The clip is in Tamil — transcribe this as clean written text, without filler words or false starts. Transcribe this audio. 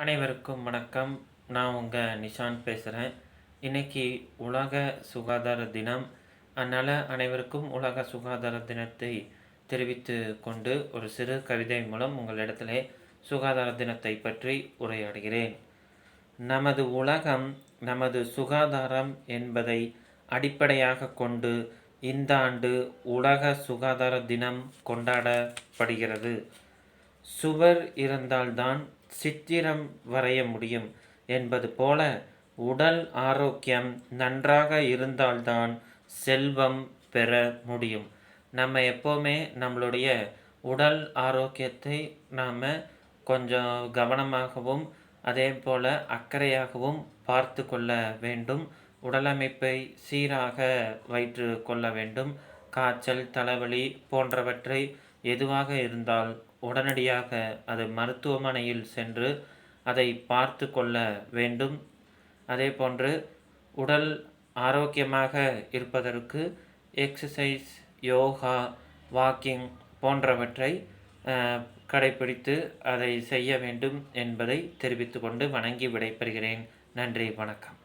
அனைவருக்கும் வணக்கம். நான் உங்கள் நிஷாந்த் பேசுகிறேன். இன்னைக்கு உலக சுகாதார தினம். அதனால் அனைவருக்கும் உலக சுகாதார தினத்தை தெரிவித்து கொண்டு ஒரு சிறு கவிதை மூலம் உங்களிடத்திலே சுகாதார தினத்தை பற்றி உரையாடுகிறேன். நமது உலகம் நமது சுகாதாரம் என்பதை அடிப்படையாக கொண்டு இந்த ஆண்டு உலக சுகாதார தினம் கொண்டாடப்படுகிறது. சுவர் இருந்தால்தான் சித்திரம் வரைய முடியும் என்பது போல உடல் ஆரோக்கியம் நன்றாக இருந்தால்தான் செல்வம் பெற முடியும். நம்ம எப்போவுமே நம்மளுடைய உடல் ஆரோக்கியத்தை நாம் கொஞ்சம் கவனமாகவும் அதே போல் அக்கறையாகவும் பார்த்து கொள்ள வேண்டும். உடலமைப்பை சீராக வைத்து கொள்ள வேண்டும். காய்ச்சல், தலைவலி போன்றவற்றை எதுவாக இருந்தால் உடனடியாக அது மருத்துவமனையில் சென்று அதை பார்த்து கொள்ள வேண்டும். அதே போன்று உடல் ஆரோக்கியமாக இருப்பதற்கு எக்ஸசைஸ், யோகா, வாக்கிங் போன்றவற்றை கடைப்பிடித்து அதை செய்ய வேண்டும் என்பதை தெரிவித்து கொண்டு வணங்கி விடைபெறுகிறேன். நன்றி, வணக்கம்.